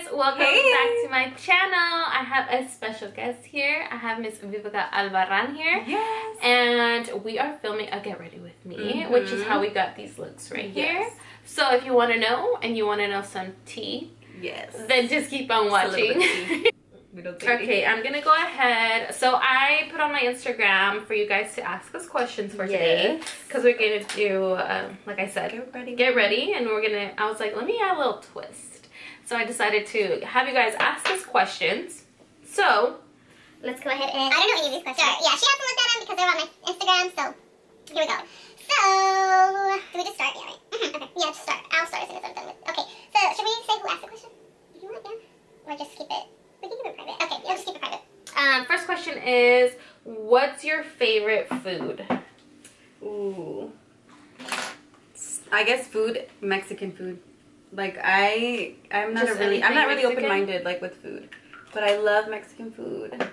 guys, welcome back to my channel. I have a special guest here. I have Miss Viveca Albarran here. Yes. And we are filming a Get Ready With Me, which is how we got these looks right here. So if you want to know, and you want to know some tea, then just keep on watching. We don't Okay, I'm gonna go ahead. So I put on my Instagram for you guys to ask us questions for today, because we're gonna do, like I said, get ready, and I was like, let me add a little twist. So I decided to have you guys ask us questions. So let's go ahead and I don't know any of these questions. Sure. Yeah, she has to look at them because they're on my Instagram. So here we go. So do we just start? Yeah, right. Okay. Yeah, just start. I'll start as soon as I'm done with. Okay. So should we say who asked the question? If you want, yeah. Or just keep it. We can keep it private. Okay, yeah, just keep it private. First question is, what's your favorite food? Ooh. I guess food, Mexican food. Like I'm not really open-minded like with food, but I love Mexican food.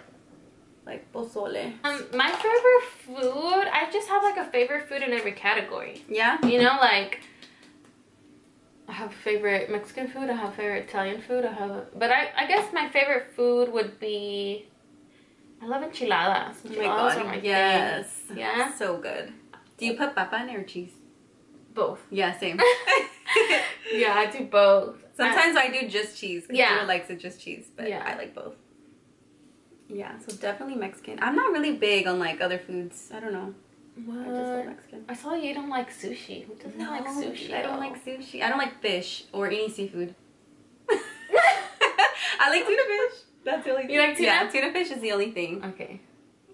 Like pozole. My favorite food, I just have like a favorite food in every category. Yeah. You know, like I have favorite Mexican food, I have favorite Italian food, but I guess my favorite food would be, I love enchiladas. Oh my god, are my yes. thing. Yeah? So good. Do you put papa in it or cheese? Both. Yeah, same. Yeah, I do both. Sometimes I do just cheese. Yeah. People likes it just cheese, but yeah. I like both. Yeah, so definitely Mexican. I'm not really big on like other foods. I don't know. What? I just love Mexican. I saw you don't like sushi. Who doesn't like sushi? I don't like sushi. I don't like fish or any seafood. I like tuna fish. That's the only thing. You like tuna? Yeah, tuna fish is the only thing. Okay.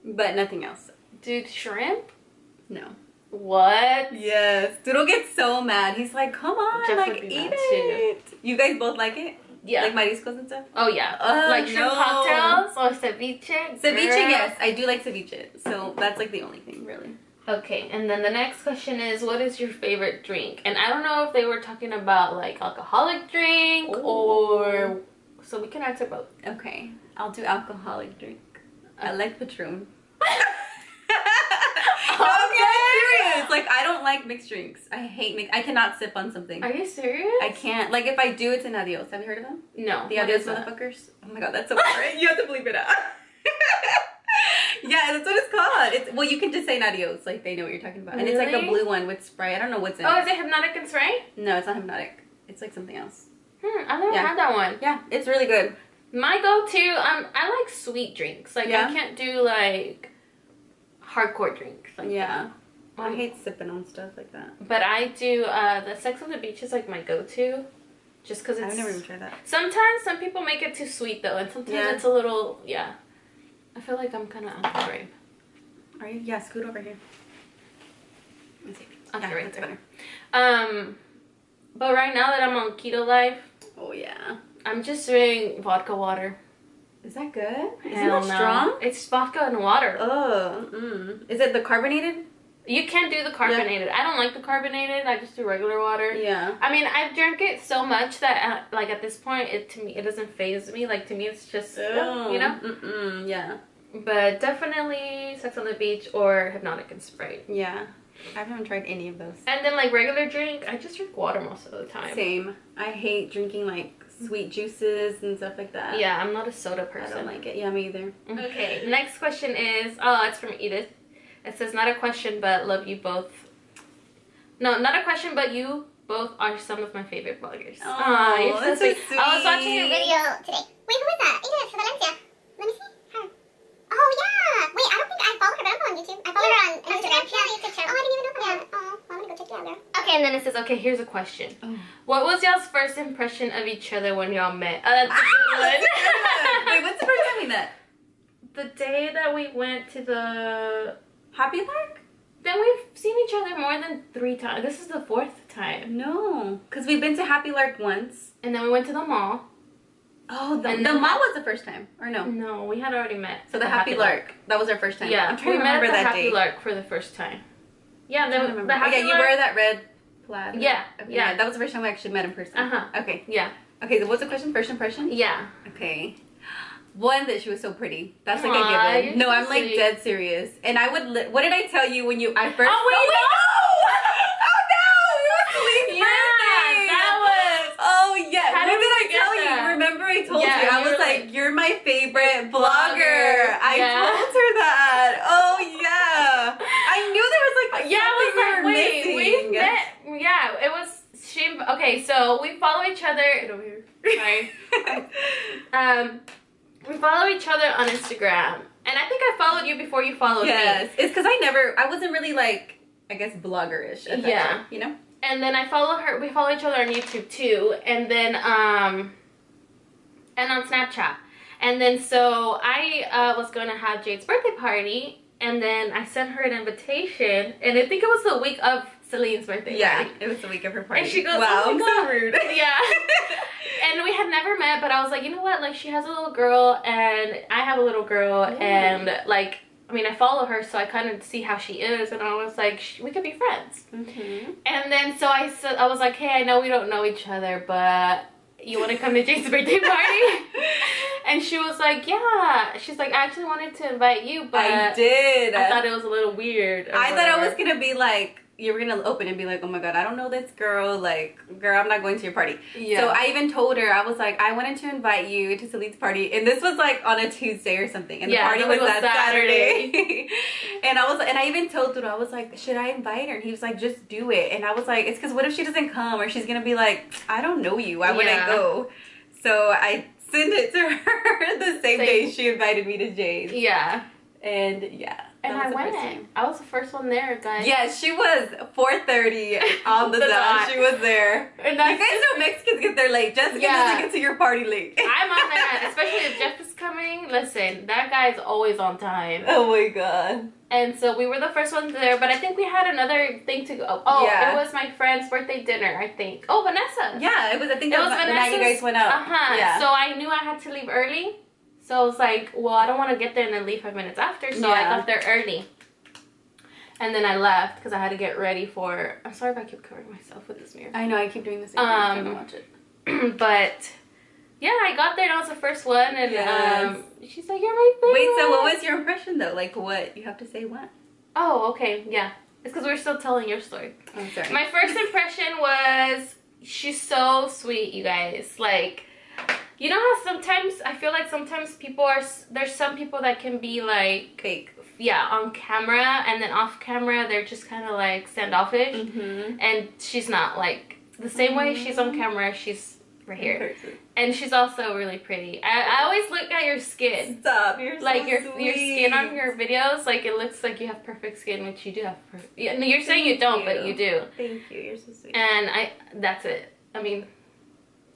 But nothing else. Dude, shrimp? No. What? Yes. Dude gets so mad. He's like, come on, Jeff like, eat it. Too. You guys both like it? Yeah. Like mariscos and stuff? Oh, yeah. Like shrimp cocktails or ceviche? Ceviche, yes. I do like ceviche. So that's like the only thing, really. Okay, and then the next question is, what is your favorite drink? And I don't know if they were talking about like alcoholic drink or... So we can answer both. Okay. I'll do alcoholic drink. I like Patron. No, I'm serious. Like, I don't like mixed drinks. I hate I cannot sip on something. Are you serious? I can't. Like, if I do, it's an adios. Have you heard of them? No. The adios motherfuckers? Oh my god, that's so boring. You have to bleep it out. Yeah, that's what it's called. Well, you can just say an adios. Like, they know what you're talking about. And it's like a blue one with Sprite. I don't know what's in it. Oh, is it Hypnotic and Sprite? No, it's not Hypnotic. It's like something else. I've never had that one. Yeah, it's really good. My go-to, I like sweet drinks. Like, I can't do, like, hardcore drinks. Like that. I hate sipping on stuff like that. But I do, the Sex on the Beach is, like, my go-to. Just because it's... I've never even tried that. Sometimes some people make it too sweet, though. And sometimes it's a little, I feel like I'm kind of out of frame. Are you? Yeah, scoot over here. Let's see. Okay, right there. But right now that I'm on keto life... Oh, yeah. I'm just doing vodka water. Is that good? Isn't it strong? It's vodka and water. Oh, Is it the carbonated? You can't do the carbonated. I don't like the carbonated. I just do regular water. Yeah. I mean, I've drank it so much that, like, at this point, to me, it doesn't faze me. Like, to me, it's just, you know? Yeah. But definitely Sex on the Beach or Hypnotic and Sprite. Yeah. I haven't tried any of those. And then, like, regular drink, I just drink water most of the time. Same. I hate drinking, like, sweet juices and stuff like that. Yeah, I'm not a soda person. I don't like it. Yeah, me either. Okay, next question is, it's from Edith. It says, not a question, but love you both. No, not a question, but you both are some of my favorite bloggers. Oh, you're so sweet. I was watching your Video today. Wait, who is that? Edith from Valencia. Let me see. Her. Oh, yeah. Wait, I don't think I follow her, but I'm on YouTube. I follow her on Instagram. She has a YouTube channel. Oh, I didn't even know that. Oh, well, I'm going to go check it out there. Okay, and then it says, okay, here's a question. What was y'all's first impression of each other when y'all met? That's a good one. Wait, what's the first time we met? The day that we went to the... Happy Lark? Then we've seen each other more than 3 times. This is the 4th time. No, because we've been to Happy Lark once. And then we went to the mall. Oh, the mall was the first time, or no? No, we had already met. So the Happy Lark, that was our first time. Yeah, I'm trying to remember that day. Happy Lark for the first time. Yeah, then the Happy Lark. You wear that red plaid. Yeah, okay, yeah. That was the first time we actually met in person. Okay. Yeah. Okay, so what's the question? First impression? Yeah. Okay. One, that she was so pretty. That's like a given. No, I'm like dead serious. And I would. What did I tell you when I first? Oh wait, no! Oh no! It was Lee's birthday. That was. Oh yeah. How what did I I tell get you? that? Remember I my favorite blogger. I told her that. Oh yeah. I knew there was like something we were missing. We met. Yeah, it was she. Okay, so we follow each other. Over here. Sorry. We follow each other on Instagram, and I think I followed you before you followed me. Yes, it's because I wasn't really like, I guess, blogger-ish at that time, you know? And then I follow her, we follow each other on YouTube too, and then, and on Snapchat. And then so I was going to have Jade's birthday party, and then I sent her an invitation, and I think it was the week of Celine's birthday party. It was the week of her party. And she goes, wow, oh I'm so rude. Yeah. And we had never met, but I was like, you know what, like, she has a little girl, and I have a little girl, and, like, I mean, I follow her, so I kind of see how she is, and I was like, we could be friends. And then, so I was like, hey, I know we don't know each other, but you want to come to Jade's birthday party? And she was like, yeah. She's like, I actually wanted to invite you, but I did. I thought it was a little weird. I thought I was going to be like, you were going to open and be like, oh my God, I don't know this girl. Like, girl, I'm not going to your party. Yeah. So I even told her, I was like, I wanted to invite you to Celine's party. And this was like on a Tuesday or something. And the party was that Saturday. And I even told her, I was like, should I invite her? And he was like, just do it. And I was like, it's because what if she doesn't come? Or she's going to be like, I don't know you. Why would I go? So I sent it to her the same day she invited me to Jade's. Yeah. And yeah. And I went. I was the first one there, guys. Yeah, she was 4:30 on the dot. She was there. And you guys know Mexicans get there late. Jessica doesn't get to your party late. I'm on that, especially if Jeff is coming. Listen, that guy's always on time. Oh my God. And so we were the first ones there, but I think we had another thing to go. Oh, it was my friend's birthday dinner, I think. Oh, Vanessa. Yeah, it was. I think it was the night you guys went out. Yeah. So I knew I had to leave early. So I was like, well, I don't want to get there and then leave 5 minutes after. So I got there early. And then I left because I had to get ready for... I'm sorry if I keep covering myself with this mirror. I know, I keep doing the same thing. I'm trying to watch it. But, yeah, I got there and I was the first one. And she's like, you're my favorite. Wait, so what was your impression, though? Like, what? You have to say what? Oh, okay, yeah. It's because we're still telling your story. I'm sorry. My first impression was, she's so sweet, you guys. Like... You know how sometimes, I feel like sometimes people are, there's some people that can be like... Fake. Yeah, on camera, and then off camera, they're just kind of like standoffish. And she's not like, the same way she's on camera, she's right here. And she's also really pretty. I always look at your skin. Stop, you're like so your sweet. skin on your videos, like it looks like you have perfect skin, which you do have perfect. Yeah, no, you're saying you don't, but you do. Thank you, you're so sweet. And that's it. I mean...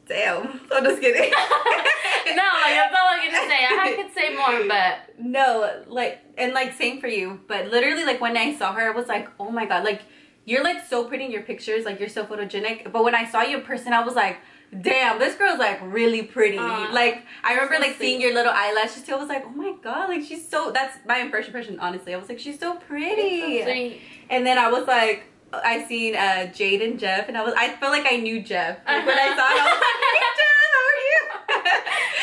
Damn. I'm just kidding. No, like, that's all I'm gonna say. I could say more, but... No, like, and like, same for you. But literally, like, when I saw her, I was like, oh my God. Like, you're, like, so pretty in your pictures. Like, you're so photogenic. But when I saw you in person, I was like, damn, this girl's, like, really pretty. Like, I remember, like, seeing your little eyelashes, too. I was like, oh my God. Like, she's so... That's my impression, honestly. I was like, she's so pretty. So sweet. And then I was like... I seen Jade and Jeff, and I felt like I knew Jeff. Like, when I saw it, I was like, hey, Jeff, how are you?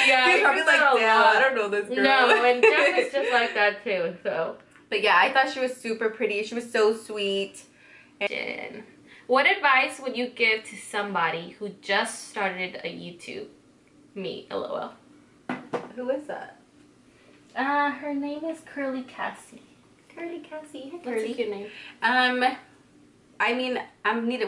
Yeah, he's probably like, damn, I don't know this girl. No, and Jeff is just like that too, so. But yeah, I thought she was super pretty. She was so sweet. And what advice would you give to somebody who just started a YouTube? Me, LOL. Who is that? Her name is Curly Cassie. Curly Cassie. Hi, Curly. That's a cute name. I mean,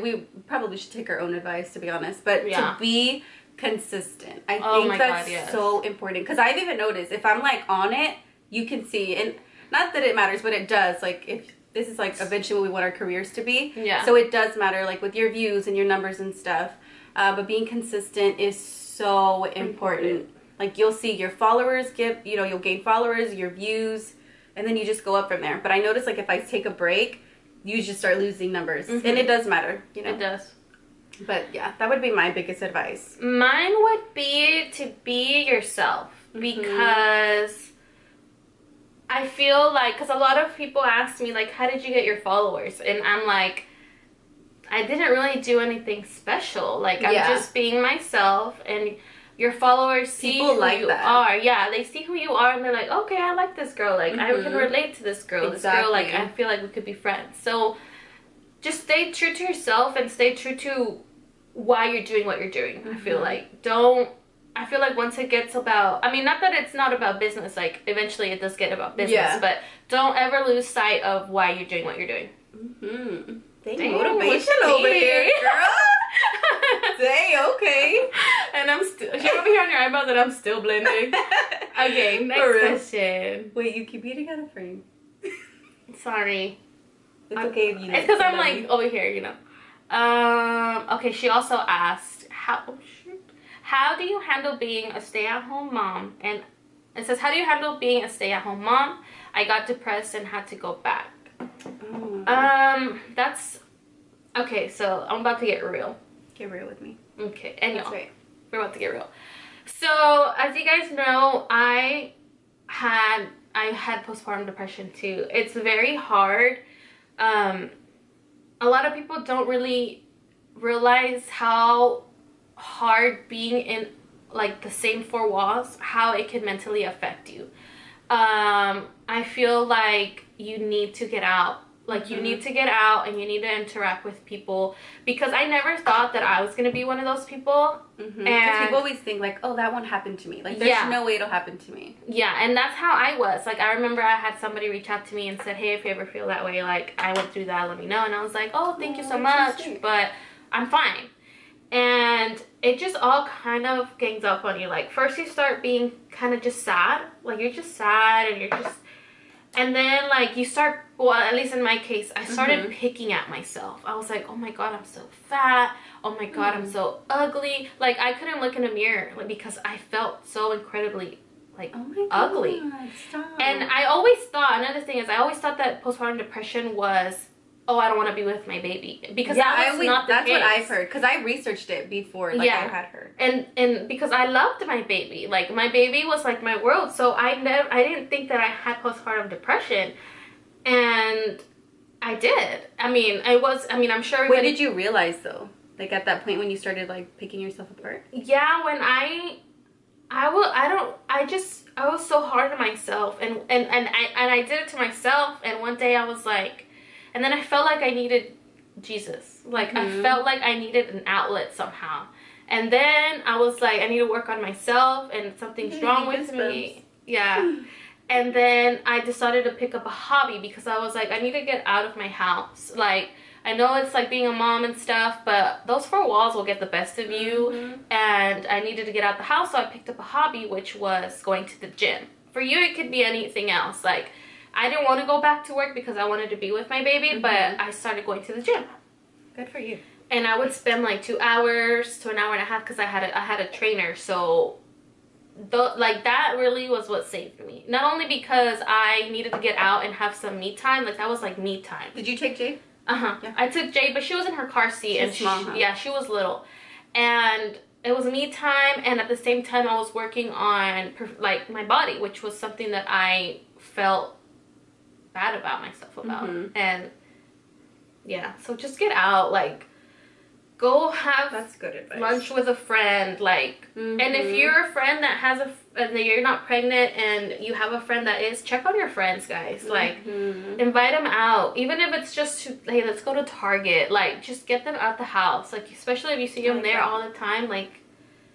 we probably should take our own advice, to be honest. But to be consistent, I think that's so important. Because I've even noticed, if I'm like on it, you can see, and not that it matters, but it does. Like, if this is like eventually what we want our careers to be. Yeah. So it does matter, like with your views and your numbers and stuff. But being consistent is so important. Like, you'll see your followers you'll gain followers, your views, and then you just go up from there. But I notice, like, if I take a break, you just start losing numbers. And it does matter, you know? It does. But yeah, that would be my biggest advice. Mine would be to be yourself. Because I feel like, because a lot of people ask me, like, how did you get your followers? And I'm like, I didn't really do anything special. Like, I'm just being myself, and your followers see who you are. Yeah, they see who you are, and they're like, okay, I like this girl. Like, I can relate to this girl. This girl, like, I feel like we could be friends. So, just stay true to yourself and stay true to why you're doing what you're doing. I feel like, don't I feel like once it gets about, I mean, not that it's not about business, like eventually it does get about business, Yeah. but don't ever lose sight of why you're doing what you're doing. Mm-hmm. Dang, Dang, motivation over here, girl. Dang, okay. And I'm still, she over here on your eyebrows and I'm still blending. Okay, next question. Wait, you keep eating out of frame. Sorry. It's okay if you It's because I'm like over here, you know. Okay, she also asked, how do you handle being a stay-at-home mom? And it says, how do you handle being a stay-at-home mom? I got depressed and had to go back. That's okay. So I'm about to get real. Get real with me. Okay, and That's y'all, right. we're about to get real. So as you guys know, I had postpartum depression too. It's very hard. A lot of people don't really realize how hard being in like the same four walls, how it can mentally affect you. I feel like you need to get out. Like, you need to get out and you need to interact with people, because I never thought that I was going to be one of those people. And people always think like, oh, that won't happen to me. Like, there's no way it'll happen to me. Yeah, and that's how I was. Like, I remember I had somebody reach out to me and said, hey, if you ever feel that way, like, I went through that, let me know. And I was like, oh, thank you so much, but I'm fine. And it just all kind of gangs up on you. Like, first you start being kind of just sad. Like, you're just sad and you're just... And then, like, you start... Well, at least in my case, I started picking at myself. I was like, oh my God, I'm so fat. Oh my God, I'm so ugly. Like, I couldn't look in a mirror, like, because I felt so incredibly, like, ugly. Stop. And I always thought, another thing is, I always thought that postpartum depression was, oh, I don't want to be with my baby, because that was not the case. That's what I've heard, because I researched it before, like, I had her. And because I loved my baby, like, my baby was like my world, so I didn't think that I had postpartum depression, and I did. I mean, I'm sure everybody... When did you realize, though? Like, at that point when you started, like, picking yourself apart? Yeah, when I was so hard on myself, and I did it to myself, and one day I was like... And then I felt like I needed Jesus. Like, I felt like I needed an outlet somehow. And then I was like, I need to work on myself, and something's wrong with me. Yeah. And then I decided to pick up a hobby, because I was like, I need to get out of my house. Like, I know it's like being a mom and stuff, but those four walls will get the best of you. And I needed to get out the house, so I picked up a hobby, which was going to the gym. For you, it could be anything else. Like, I didn't want to go back to work because I wanted to be with my baby, but I started going to the gym. Good for you. And I would spend like 2 hours to an hour and a half, because I had a trainer. So, like, that really was what saved me. Not only because I needed to get out and have some me time, like, that was like me time. Did you take Jade? Yeah. I took Jade, but she was in her car seat. She's small, huh? Yeah, she was little. And it was me time, and at the same time I was working on like my body, which was something that I felt bad about myself about. And yeah, so just get out, like, go have That's good advice. lunch with a friend, like, and if you're a friend that has and you're not pregnant and you have a friend that is, check on your friends, guys. Like, invite them out, even if it's just to, hey, let's go to Target. Like, just get them out the house, like, especially if you see them there all the time, like,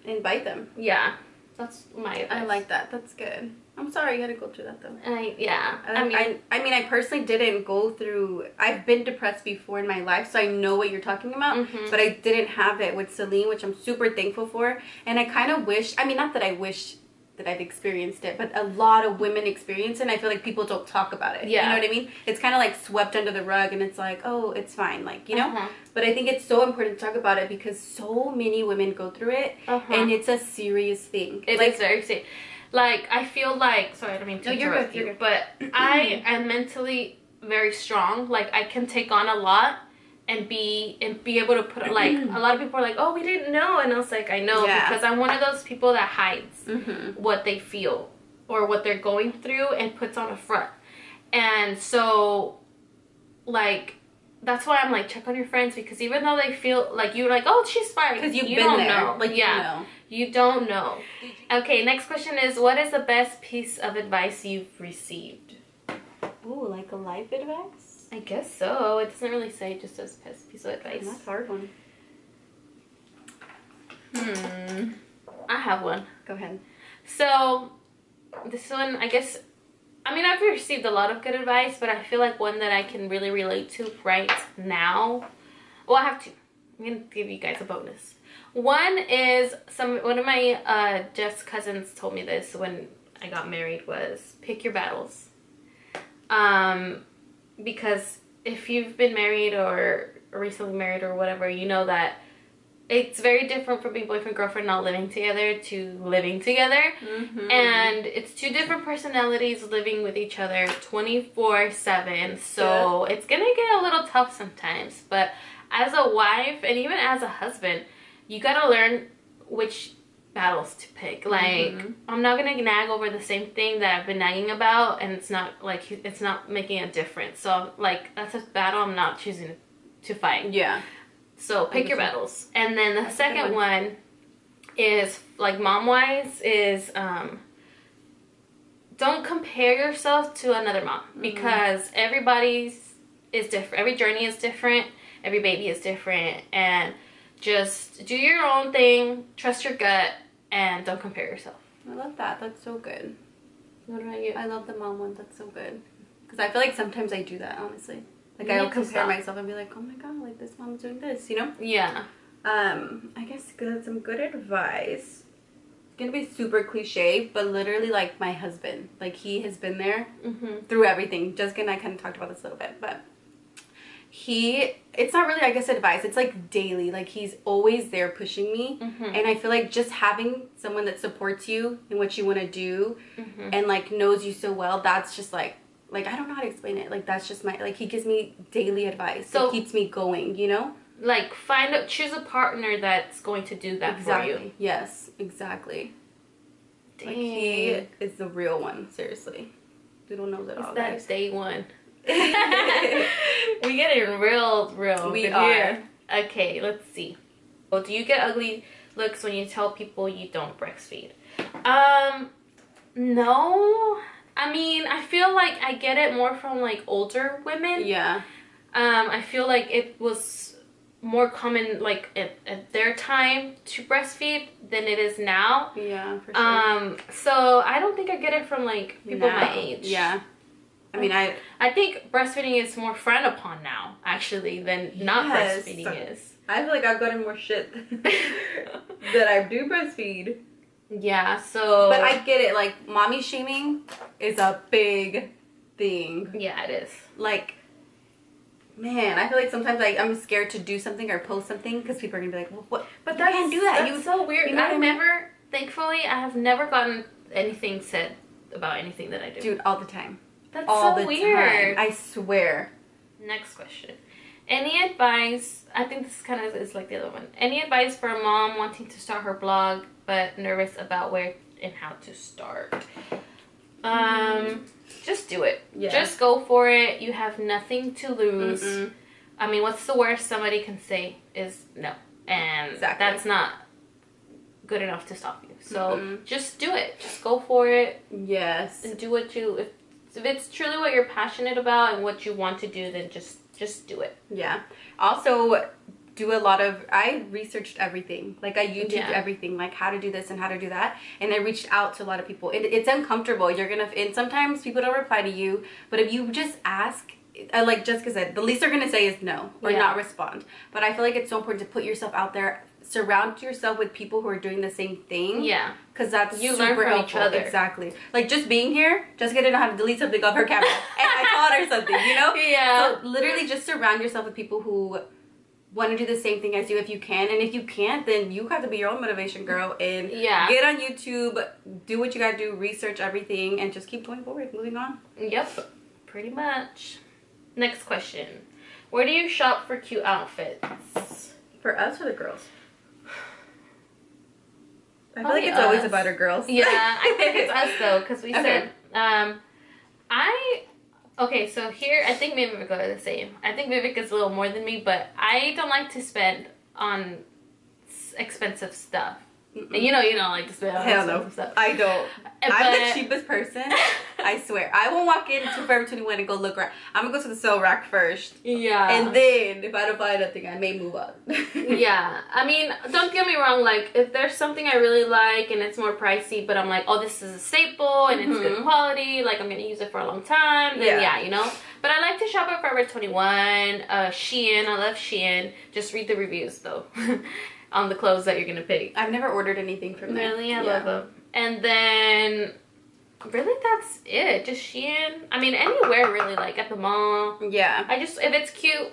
invite them. Yeah, that's my advice. I like that. That's good. I'm sorry you had to go through that, though. I mean, I personally didn't go through... I've been depressed before in my life, so I know what you're talking about. But I didn't have it with Celine, which I'm super thankful for. And I kind of wish... I mean, not that I wish that I've experienced it, but a lot of women experience it, and I feel like people don't talk about it. Yeah. You know what I mean? It's kind of like swept under the rug, and it's like, oh, it's fine. Like, you know? But I think it's so important to talk about it, because so many women go through it, and it's a serious thing. It is very serious. Like, I feel like, sorry, I don't mean to interrupt you, but I am mentally very strong. Like, I can take on a lot and be able to put, like, a lot of people are like, oh, we didn't know, and I was like, I know, because I'm one of those people that hides what they feel or what they're going through and puts on a front. And so, like, that's why I'm like, check on your friends, because even though they feel like you're like, oh, she's fine, because you don't there. know. Like, you don't know. Okay, next question is, what is the best piece of advice you've received? Ooh, like a life advice? I guess so. It doesn't really say, just as piece of advice. That's a hard one. I have one. Go ahead. So, this one, I guess, I mean, I've received a lot of good advice, but I feel like one that I can really relate to right now. Well, I have two. I'm going to give you guys a bonus. One is, one of my Jess cousins told me this when I got married, was pick your battles. Because if you've been married or recently married or whatever, you know that it's very different from being boyfriend girlfriend not living together to living together. And it's two different personalities living with each other 24/7, so it's gonna get a little tough sometimes. But as a wife and even as a husband, you gotta learn which battles to pick. Like, I'm not gonna nag over the same thing that I've been nagging about, and it's not like, it's not making a difference. So like, that's a battle I'm not choosing to fight. Yeah. So pick your battles. And then the second one is, like, mom-wise, is don't compare yourself to another mom, because everybody's is different. Every journey is different. Every baby is different. And just do your own thing. Trust your gut. And don't compare yourself. I love that. That's so good. What about you? I love the mom one. That's so good. Because I feel like sometimes I do that, honestly. Like, I'll compare myself and be like, oh my god, like, this mom's doing this, you know? Yeah. I guess some good advice. It's gonna be super cliche, but literally, like, my husband. Like, he has been there through everything. Jessica and I kind of talked about this a little bit, but it's not really, I guess, advice. It's like daily. Like, he's always there pushing me. And I feel like just having someone that supports you in what you want to do and, like, knows you so well, that's just like, I don't know how to explain it. Like, that's just like, he gives me daily advice. So it keeps me going, you know? Like, choose a partner that's going to do that for you. Yes, exactly. Dang. Like, he is the real one, seriously. We don't know that all, guys. That's day one. We get it real. We are. Okay, let's see. Well, do you get ugly looks when you tell people you don't breastfeed? No. I mean, I feel like I get it more from, like, older women. Yeah. I feel like it was more common, like, at their time to breastfeed than it is now. Yeah, for sure. So I don't think I get it from, like, people my age. Yeah. I mean, I think breastfeeding is more frowned upon now, actually, than not breastfeeding is. I feel like I've gotten more shit that I do breastfeed. Yeah, so... But I get it. Like, mommy shaming is a big thing. Yeah, it is. Like, man, I feel like sometimes I'm scared to do something or post something because people are going to be like, well, what? But you can't do that. That's so weird. Thankfully, I have never gotten anything said about anything that I do. Dude, all the time. That's all so weird. I swear. Next question. Any advice, I think this kind of is like the other one. Any advice for a mom wanting to start her blog but nervous about where and how to start? Just do it. Yeah. Just go for it. You have nothing to lose. I mean, what's the worst somebody can say is no. And that's not good enough to stop you. So just do it. Just go for it. Yes. And do what you... If it's truly what you're passionate about and what you want to do, then just do it. Yeah. Also, do a lot of... I researched everything. Like, I YouTubed everything. Like, how to do this and how to do that. And I reached out to a lot of people. It's uncomfortable. You're going to... And sometimes people don't reply to you. But if you just ask... like Jessica said, the least they're going to say is no. Or not respond. But I feel like it's so important to put yourself out there. Surround yourself with people who are doing the same thing. Yeah. Because that's you super learn from helpful. Each other. Exactly. Like, just being here, Jessica didn't know how to delete something off her camera. And I taught her something, you know? Yeah. So, literally just surround yourself with people who want to do the same thing as you if you can. And if you can't, then you have to be your own motivation girl. And get on YouTube, do what you got to do, research everything, and just keep going forward, moving on. Yep. Pretty much. Next question. Where do you shop for cute outfits? For us or the girls? I feel like it's always about our girls. Yeah, I think it's us though, because we said, okay, so here, I think me and Viveca are the same. I think Viveca's a little more than me, but I don't like to spend on expensive stuff. And you know, like to spend on expensive stuff. I don't. I'm the cheapest person. I swear. I won't walk into Forever 21 and go look around. I'm gonna go to the sale rack first. Yeah. And then if I don't find nothing, I may move on. Yeah. I mean, don't get me wrong, like if there's something I really like and it's more pricey, but I'm like, oh, this is a staple and it's good quality, like I'm gonna use it for a long time, then yeah, you know. But I like to shop at Forever 21, Shein. I love Shein. Just read the reviews though. On the clothes that you're gonna pick. I've never ordered anything from there. Really? I love them. And then really that's it. Just Shein. I mean anywhere really, like at the mall. Yeah. I just, if it's cute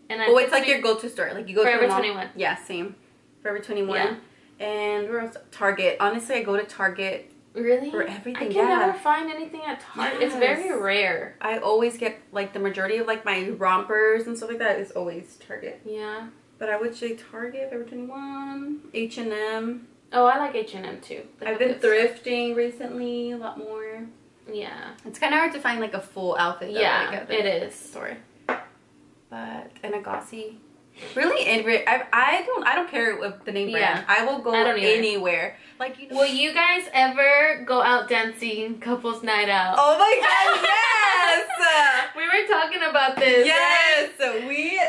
and well, it's like your go-to store. Like you go Forever to the mall. 21. Yeah, same. Forever 21. Yeah. And where else? Target. Honestly, I go to Target. Really? For everything. I can never find anything at Target. It's very rare. I always get like the majority of like my rompers and stuff like that is always Target. Yeah. But I would say Target, Forever 21, H&M. Oh, I like H&M too. I've been thrifting recently a lot more. Yeah. It's kind of hard to find like a full outfit though. Yeah, like, it is. Store. But, and a Gossy. Really, I don't care with the name brand. I will go anywhere. Like, you know. Will you guys ever go out dancing couples night out? Oh my god, yes! We were talking about this. Yes, right? We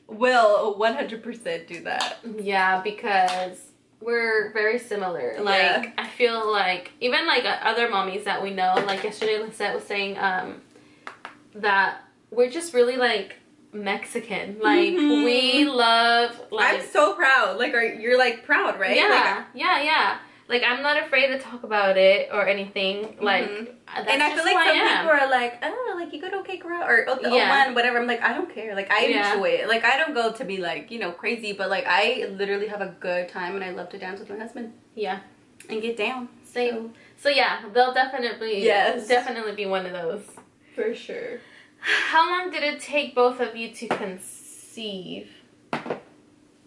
will 100% do that. Yeah, because we're very similar. Like, I feel like, even like other mommies that we know, like yesterday Lisette was saying that we're just really like Mexican. Like, we love, like... I'm so proud. Like, you're like proud, right? Yeah, yeah. Like, I'm not afraid to talk about it or anything. Like, that's and I feel like some people are like, oh, like, you go to OK Corral or O1, whatever. I'm like, I don't care. Like, I enjoy it. Like, I don't go to be, like, you know, crazy. But, like, I literally have a good time. And I love to dance with my husband. Yeah. And get down. Same. So yeah, they'll definitely be one of those. For sure. How long did it take both of you to conceive?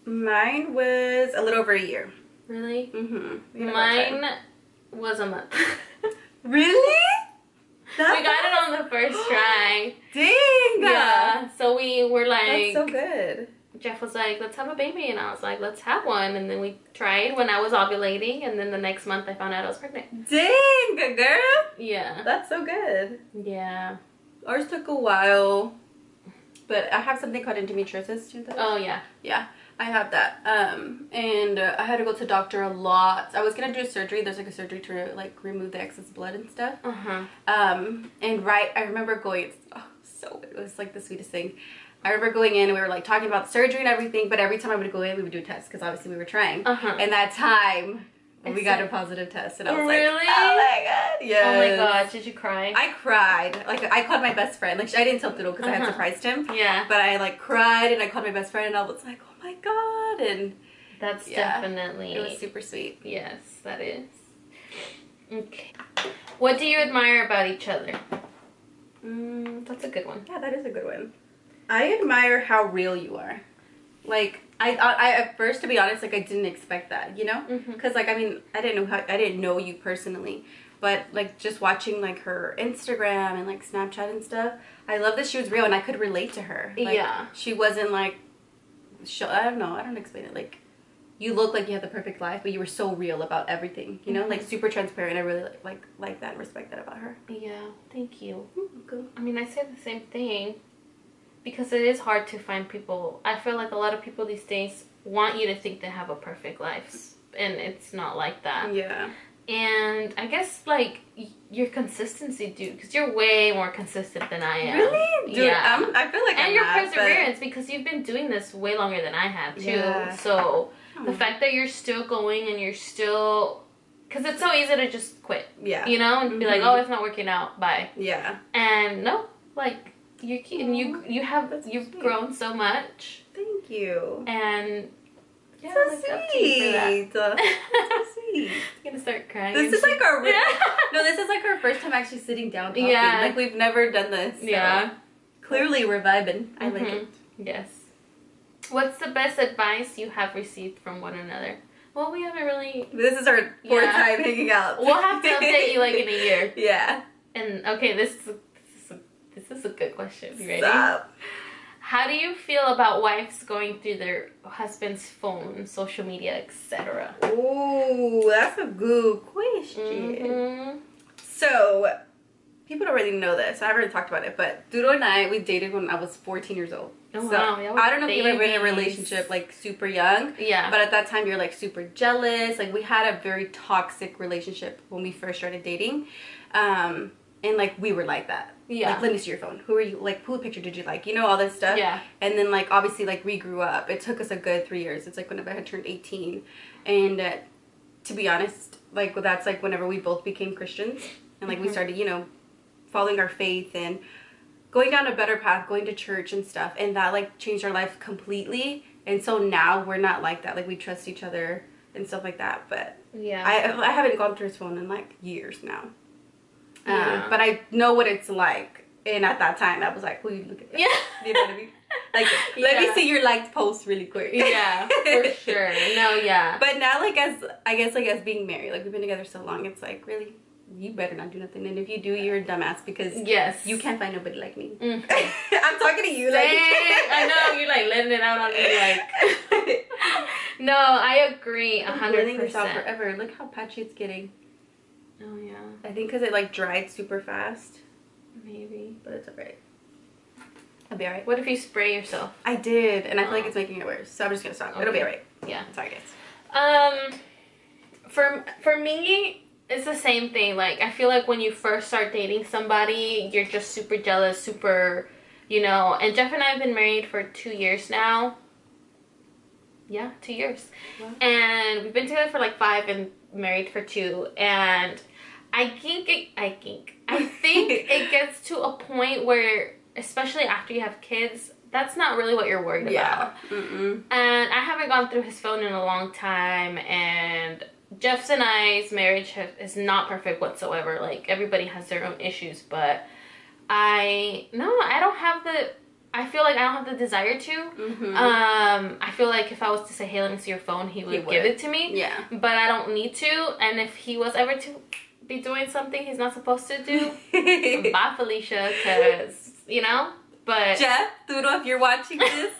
Mine was a little over a year. Really? Mm-hmm. Mine was a month. Really? We got it on the first try. Dang! Yeah. So we were like... That's so good. Jeff was like, let's have a baby. And I was like, let's have one. And then we tried when I was ovulating. And then the next month I found out I was pregnant. Dang, good girl. Yeah. That's so good. Yeah. Ours took a while. But I have something called endometriosis too, though. Oh, yeah. Yeah. I have that. And I had to go to the doctor a lot. I was going to do a surgery. There's like a surgery to like remove the excess blood and stuff. And I remember going, it was like the sweetest thing. I remember going in and we were like talking about the surgery and everything, but every time I would go in, we would do tests because obviously we were trying. And that time, we got a positive test and I was like, oh my god, yes. Oh my god, did you cry? I cried. Like, I called my best friend. Like, I didn't tell Fiddle because I had surprised him. Yeah. But I like cried and I called my best friend and I was like, oh my god. And that's definitely... It was super sweet. Yes, that is. Okay. What do you admire about each other? That's a good one. Yeah, that is a good one. I admire how real you are. Like, I at first, to be honest, like, I didn't expect that, you know? Because, like, I mean, I didn't know you personally. But, like, just watching, like, her Instagram and, like, Snapchat and stuff, I love that she was real and I could relate to her. Like, she wasn't, like, I don't know, I don't explain it. Like, you look like you had the perfect life, but you were so real about everything, you know? Like, super transparent. I really like that and respect that about her. Yeah, thank you. Cool. I mean, I say the same thing. Because it is hard to find people. I feel like a lot of people these days want you to think they have a perfect life. And it's not like that. Yeah. And I guess, like, your consistency, dude. Because you're way more consistent than I am. Really? Dude, yeah. I feel like and your perseverance, because you've been doing this way longer than I have, too. Yeah. So, the fact that you're still going and you're still... Because it's so easy to just quit. Yeah. You know? And be like, oh, it's not working out. Bye. Yeah. And, no. Like... You're cute, and you've grown so much. Thank you. And yeah, so sweet. Up to you for that. So sweet. I'm gonna start crying. This is like our this is like our first time actually sitting down talking. Yeah. Like, we've never done this. So. Yeah. Clearly we're vibing. I like it. Yes. What's the best advice you have received from one another? Well, we haven't really. This is our fourth time hanging out. We'll have to update you like in a year. Yeah. And okay, this is a good question. You ready? Stop. How do you feel about wives going through their husband's phone, social media, etc.? Ooh, that's a good question. So, people don't really know this. I already talked about it, but Duro and I, we dated when I was 14 years old. Oh, so wow. I don't know if you've ever been in a relationship like super young. Yeah. But at that time, you're like super jealous. Like we had a very toxic relationship when we first started dating. And like we were like that. Yeah. Like, let me see your phone. Who are you? Like, who picture did you like? You know, all this stuff. Yeah. And then like obviously like we grew up. It took us a good 3 years. It's like whenever I had turned 18. And to be honest, like that's like whenever we both became Christians. And like we started, you know, following our faith and going down a better path, going to church and stuff, and that like changed our life completely. And so now we're not like that. Like we trust each other and stuff like that. But yeah, I haven't gone through his phone in like years now. Yeah. But I know what it's like. And at that time, I was like, "Will you look at that?" Yeah. You know what I mean? Like, let me see your liked post really quick. Yeah, for sure. No, yeah. But now, like as being married, like we've been together so long, it's like really. You better not do nothing. And if you do, you're a dumbass because you can't find nobody like me. Mm-hmm. I'm talking to you. Like I know you're like letting it out on me. Like, no, I agree 100%. This out forever. Look how patchy it's getting. Oh yeah. I think because it like dried super fast. Maybe, but it's alright. I'll be alright. What if you spray yourself? I did, and I feel like it's making it worse. So I'm just gonna stop. Okay. It'll be alright. Yeah. Sorry, guys. For me. It's the same thing. Like, I feel like when you first start dating somebody, you're just super jealous, super, you know. And Jeff and I have been married for 2 years now. Yeah, 2 years. Wow. And we've been together for like 5 and married for 2. And I think it gets to a point where, especially after you have kids, that's not really what you're worried about. Mm-mm. And I haven't gone through his phone in a long time, and Jeff's and I's marriage is not perfect whatsoever. Like, everybody has their own issues, but I feel like I don't have the desire to. Mm-hmm. I feel like if I was to say, hey, let me see your phone, he would give it to me. Yeah. But I don't need to, and if he was ever to be doing something he's not supposed to do, bye, Felicia, because, you know, but... Jeff, Duro, if you're watching this.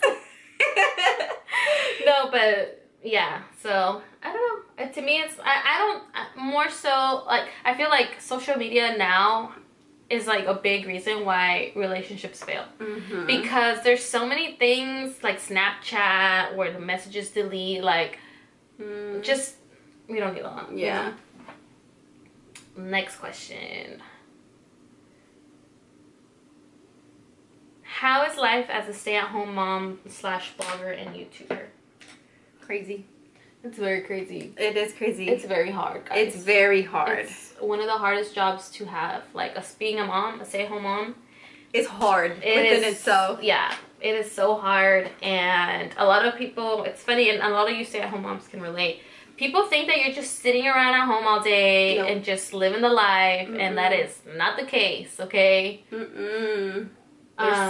No, but... Yeah, so I don't know. To me, it's I don't more so like I feel like social media now is like a big reason why relationships fail, because there's so many things like Snapchat where the messages delete, like just we don't get along. Yeah. You know? Next question. How is life as a stay-at-home mom / blogger and YouTuber? Crazy. It's very crazy. It is crazy. It's very hard, guys. It's very hard. It's one of the hardest jobs to have. Like, being a mom, a stay-at-home mom. It's hard within itself. Yeah, it is so hard. And a lot of people, it's funny, and a lot of you stay-at-home moms can relate. People think that you're just sitting around at home all day and just living the life, and that is not the case, okay? There's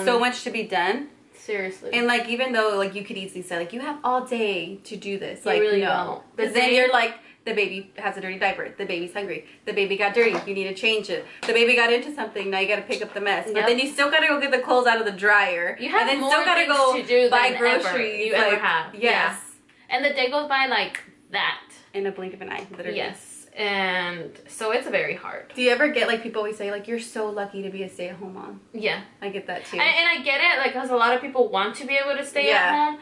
so much to be done. Seriously. And like, even though like you could easily say like you have all day to do this, like, you really no. don't. Because then you're like, the baby has a dirty diaper, the baby's hungry, the baby got dirty, you need to change it, the baby got into something, now you gotta pick up the mess. But then you still gotta go get the clothes out of the dryer. You have and then more still gotta things go to do buy than groceries you ever have. Yes. Yeah. And the day goes by like that. In a blink of an eye, literally. Yes. And so it's very hard. Do you ever get like people always say like you're so lucky to be a stay-at-home mom? Yeah. I get that too. And I get it, like, because a lot of people want to be able to stay at home.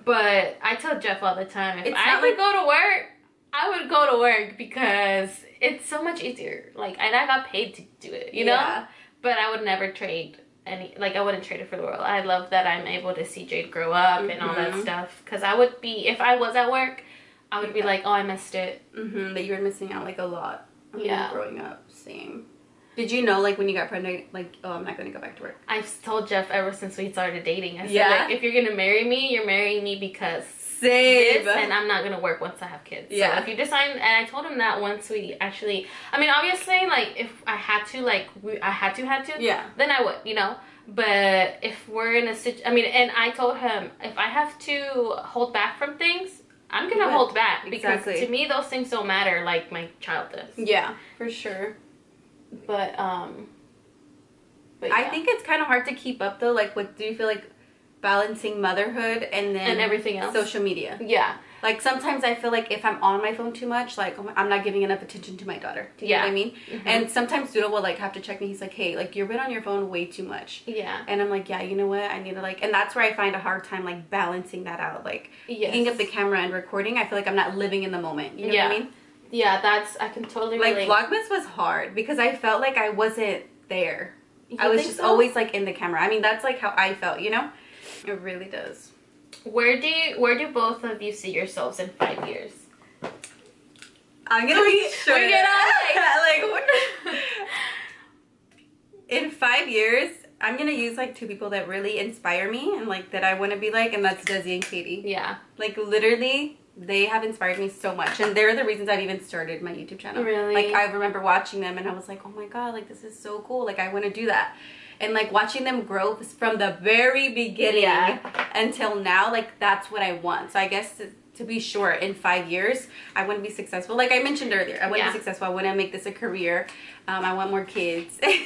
But I tell Jeff all the time, if I could go to work, I would go to work because it's so much easier. Like, and I got paid to do it, you know? But I would never trade I wouldn't trade it for the world. I love that I'm able to see Jade grow up and all that stuff. Because I would be, if I was at work, I would be like, oh, I missed it. That you were missing out, like, a lot. Growing up. Same. Did you know, like, when you got pregnant, like, oh, I'm not going to go back to work? I've told Jeff ever since we started dating. I said, like, if you're going to marry me, you're marrying me because this, and I'm not going to work once I have kids. So if you decide, and I told him that once we actually, I mean, obviously, like, if I had to, like, I had to, then I would, you know? But if we're in a situation, I mean, and I told him, if I have to hold back from things, I'm gonna hold back because to me those things don't matter like my child does. Yeah, for sure. But yeah. I think it's kind of hard to keep up though. Like, what do you feel like balancing motherhood and then everything else, social media? Yeah, Like sometimes I feel like if I'm on my phone too much, like I'm not giving enough attention to my daughter. Do you know what I mean? And sometimes Doodle will like have to check me. He's like, hey, like you've been on your phone way too much. Yeah. And I'm like, yeah, you know what? I need to like, and that's where I find a hard time like balancing that out. Like picking up the camera and recording, I feel like I'm not living in the moment. You know what I mean? Yeah, I can totally relate. Like Vlogmas was hard because I felt like I wasn't there. I was just always like in the camera. I mean, that's like how I felt, you know? It really does. Where do both of you see yourselves in 5 years? I'm gonna be sure. In 5 years, I'm gonna use like 2 people that really inspire me and like that I want to be like, and that's Desi and Katie. Yeah. Like literally, they have inspired me so much, and they're the reasons I've even started my YouTube channel. Really? Like I remember watching them, and I was like, oh my god, like this is so cool. Like I want to do that. And like watching them grow from the very beginning until now, like that's what I want. So I guess to be short, in 5 years, I want to be successful. Like I mentioned earlier, I want to be successful. I want to make this a career. I want more kids. Yeah,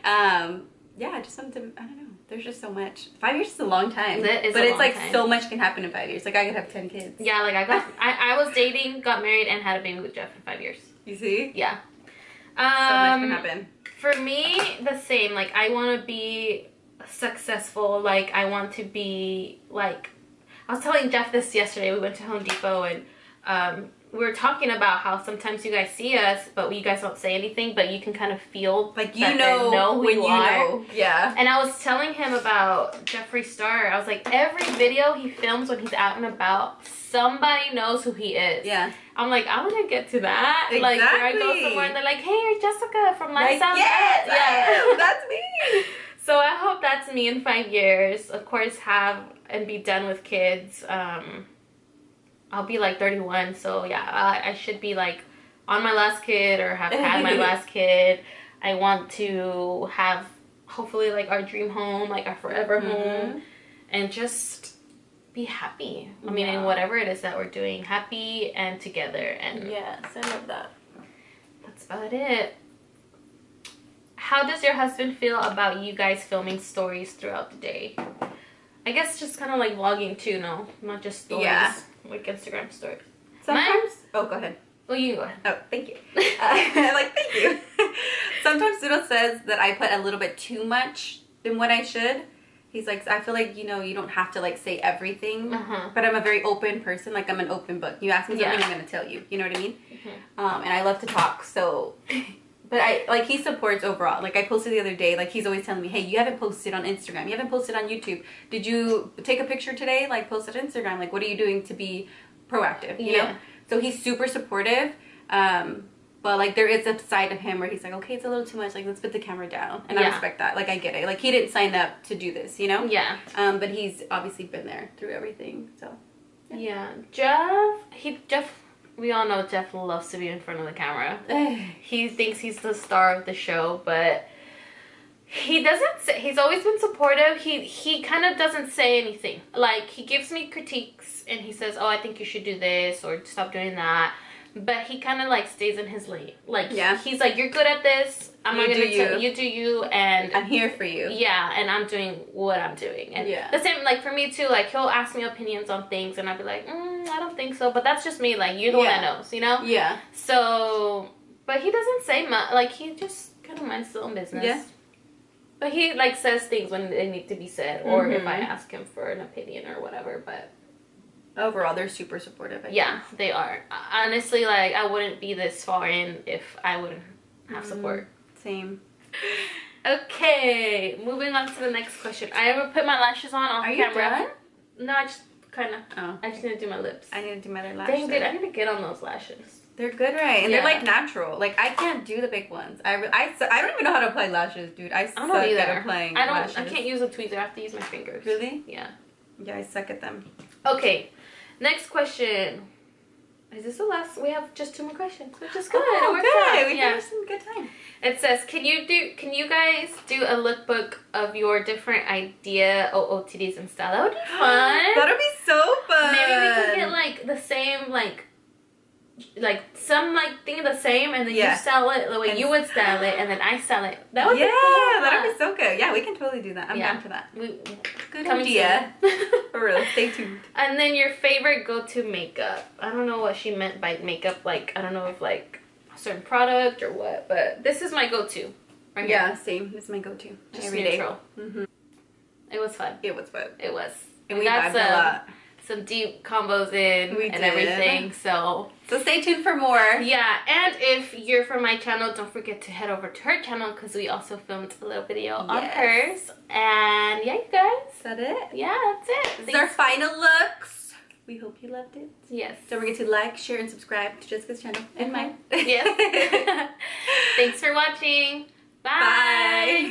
I just want to, I don't know. There's just so much. 5 years is a long time. But it's like so much can happen in 5 years. Like I could have 10 kids. Yeah, like I was dating, got married, and had a baby with Jeff in 5 years. You see? Yeah. So much can happen. For me, the same. Like, I want to be successful. Like, I want to be, like... I was telling Jeff this yesterday. We went to Home Depot, and we were talking about how sometimes you guys see us, but you guys don't say anything, but you can kind of feel... Like, you know who you are. Know. Yeah. And I was telling him about Jeffree Star. I was like, every video he films when he's out and about, somebody knows who he is. Yeah. I'm like, I want to get to that. Exactly. Like, where I go somewhere and they're like, hey, you're Jessica from Lifestyleandjess. Yes, yeah, that's me. So I hope that's me in 5 years. Of course, have and be done with kids. I'll be like 31, so yeah, I should be like on my last kid or have had my last kid. I want to have hopefully like our dream home, like our forever home, and just be happy. I mean, in whatever it is that we're doing, happy and together. And yes, I love that. That's about it. How does your husband feel about you guys filming stories throughout the day? I guess just kind of like vlogging too, no? Not just stories, like Instagram stories. Sometimes, oh, go ahead. Well, you go ahead. Oh, thank you. Thank you. Sometimes Doodle says that I put a little bit too much than what I should. He's like, I feel like, you know, you don't have to like say everything, but I'm a very open person. Like I'm an open book. You ask me something, I'm going to tell you. You know what I mean? And I love to talk, so... But he supports overall. Like I posted the other day, like he's always telling me, hey, you haven't posted on Instagram. You haven't posted on YouTube. Did you take a picture today? Like post it on Instagram. Like what are you doing to be proactive? You know? So he's super supportive. But like there is a side of him where he's like, okay, it's a little too much. Like let's put the camera down. And I respect that. Like I get it. Like he didn't sign up to do this, you know? Yeah. But he's obviously been there through everything. So yeah. Jeff, we all know Jeff loves to be in front of the camera. He thinks he's the star of the show, but he doesn't say, he's always been supportive. He kind of doesn't say anything. Like he gives me critiques and he says, oh, I think you should do this or stop doing that. But he kind of like stays in his lane. Like he's like, you're good at this. I'm not gonna tell you do you, and I'm here for you. Yeah, and I'm doing what I'm doing. And the same like for me too. Like he'll ask me opinions on things, and I'll be like, I don't think so. But that's just me. Like you're the one that knows, you know. Yeah. So, but he doesn't say much. Like he just kind of minds his own business. Yeah. But he like says things when they need to be said, or if I ask him for an opinion or whatever. But overall, they're super supportive. I think. They are. Honestly, like I wouldn't be this far in if I wouldn't have support. Same. Okay, moving on to the next question. I ever put my lashes on camera? Are you done? No, I just kind of. Oh. I just need to do my lips. I need to do my other lashes. Dang, dude, I need to get on those lashes. They're good, right? And they're like natural. Like I can't do the big ones. I don't even know how to apply lashes, dude. I suck at applying lashes. I can't use a tweezer. I have to use my fingers. Really? Yeah. Yeah, I suck at them. Okay, next question. Is this the last? We have just 2 more questions, which is good. Oh, okay. We finished some good time. It says, can you guys do a lookbook of your different idea OOTDs and style? That would be fun. That would be so fun. Maybe we can get like the same like like some like thing the same, and then Yeah. you sell it the way And you would sell it, and then I sell it. That would be yeah, cool. that'd be so good. Yeah, we can totally do that. I'm Yeah. down for that. Good Coming idea. soon. For real. Stay tuned. And then your favorite go-to makeup. I don't know what she meant by makeup. Like, I don't know if like a certain product or what, but this is my go-to. Right Yeah, here. same. It's my go-to. Just Every day. neutral. It was fun. It was fun. It was. And we got vibed a lot. some deep combos in We and did. everything. So stay tuned for more. yeah, and if you're from my channel, don't forget to head over to her channel because we also filmed a little video on hers. And yeah, you guys. Is that it? Yeah, that's it. This is our final looks. We hope you loved it. Yes. Don't forget to like, share, and subscribe to Jessica's channel and mine. Yes. Thanks for watching. Bye. Bye.